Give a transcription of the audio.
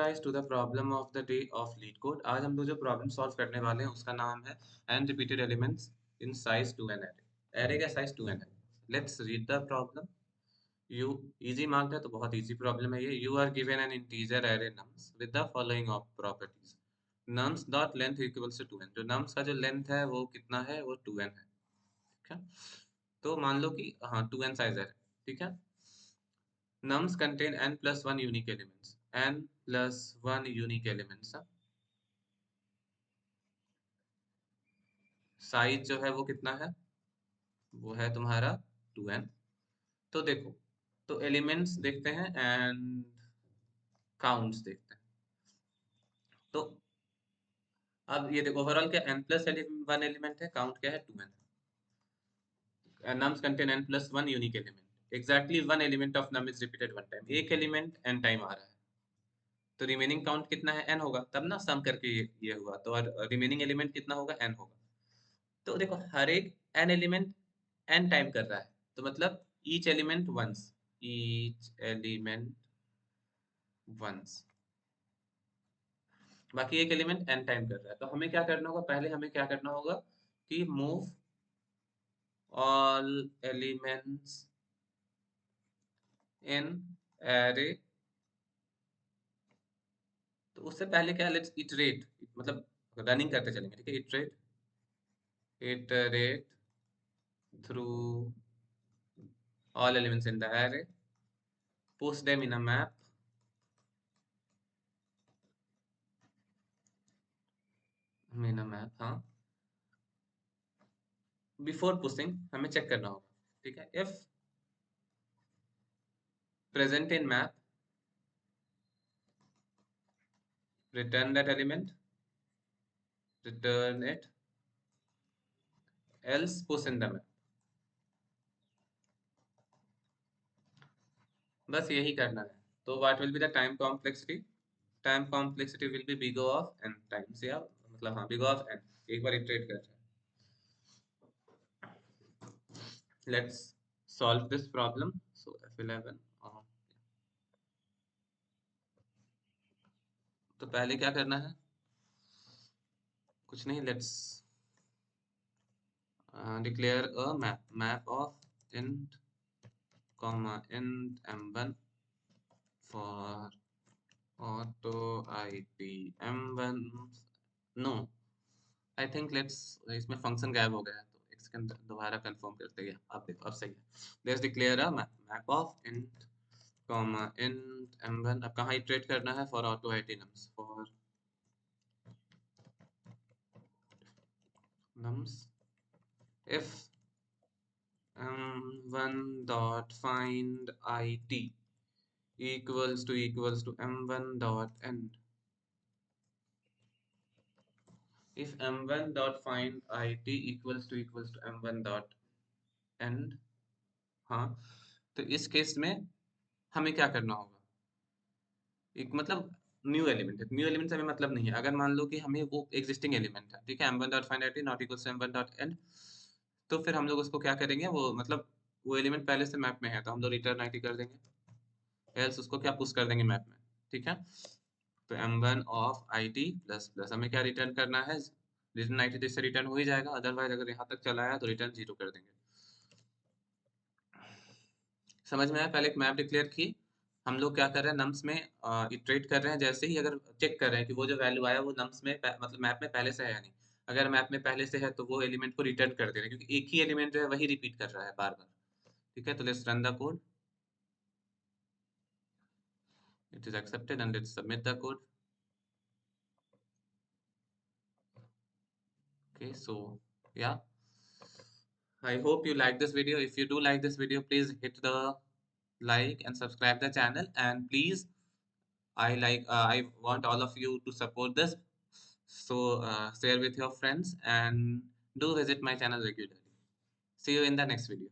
guys to the problem of the day of lead code. आज हम लोग जो प्रॉब्लम सॉल्व करने वाले हैं उसका नाम है n repeated elements in size 2n array. array का size 2n है. Let's read the problem. You easy marked है तो बहुत easy problem है ये. You are given an integer array nums with the following of properties. nums dot length equals to 2n. जो nums का जो length है वो कितना है, वो 2n है. ठीक है, तो मान लो कि हाँ 2n साइज है. ठीक है, nums contain n plus 1 unique elements. n plus 1 unique elements. Size जो है वो कितना है, वो है तुम्हारा 2n. तो देखो, तो एलिमेंट्स देखते हैं एंड काउंट्स देखते हैं. तो अब ये देखो, ओवरऑल क्या n प्लस 1 एलिमेंट है, काउंट क्या है 2n. nums contain n plus 1 unique element. Exactly one element of num is repeated one time. एक एलिमेंट n टाइम आ रहा है, तो रिमेनिंग काउंट कितना है, n होगा. तब ना सम करके ये हुआ, तो और रिमेनिंग एलिमेंट कितना होगा, n होगा. तो देखो हर एक n एलिमेंट n टाइम कर रहा है, तो मतलब each element once, each element once. बाकी एक एलिमेंट n टाइम कर रहा है. तो हमें क्या करना होगा, पहले हमें क्या करना होगा कि move all elements in array. तो उससे पहले क्या, लेट्स इटरेट, मतलब रनिंग करते चलेंगे. ठीक है, iterate through all elements in the array, post them in a map, हाँ. बिफोर पुशिंग हमें चेक करना होगा. ठीक है, if present in map, return that element, return it, else push in the map. बस यही करना है. तो what will be the time complexity? Time complexity will be big O of n times, या मतलब हाँ big O of n. एक बार iterate कर रहे हैं. Let's solve this problem. So F11. तो पहले क्या करना है, कुछ नहीं, let's declare a map of int comma int m1 for auto id m1. No, I think let's, इसमें फंक्शन गायब हो गया है, तो एक सेकंड दोबारा कंफर्म करते हैं. अब देखो, अब सही है. Let's declare a map of int comma int m1. अब कहाँ इटरेट करना है, for auto id nums, for nums if m1 dot find id equals to m1 dot end. If m1 dot find id equals to m1 dot end, हाँ, तो इस case में हमें क्या करना होगा, एक मतलब न्यू एलिमेंट है. न्यू एलिमेंट से हमें मतलब नहीं है. अगर मान लो कि हमें वो एग्जिस्टिंग एलिमेंट है, ठीक है, m1 dot find id not equals to m1 dot end, तो फिर हम लोग उसको क्या करेंगे, वो मतलब वो एलिमेंट पहले से मैप में है, तो हम लोग रिटर्न id कर देंगे, एल्स उसको क्या पुश कर देंगे मैप में. ठीक है, तो m1 of id plus plus हमें क्या रिटर्न करना है, रिटर्न id. तो इससे रिटर्न हो ही जाएगा, अदरवाइज अगर यहाँ तक चला आया तो रिटर्न 0 कर देंगे. समझ में आया. पहले एक मैप डिक्लेयर की, हम लोग क्या कर रहे हैं, नम्स में इटरेट कर रहे हैं. जैसे ही अगर चेक कर रहे हैं कि वो जो वैल्यू आया वो नम्स में मतलब मैप में पहले से है या नहीं. अगर मैप में पहले से है तो वो एलिमेंट को रिटर्न कर दे रहे हैं, क्योंकि एक ही एलिमेंट जो है वही रिपीट कर रहा है बार बार. ठीक है, तो let's run the code. It is accepted and let's submit the code. Okay, so yeah, I hope you like this video. If you do like this video, please hit the like and subscribe the channel, and please, I want all of you to support this, so share with your friends and do visit my channel regularly. See you in the next video.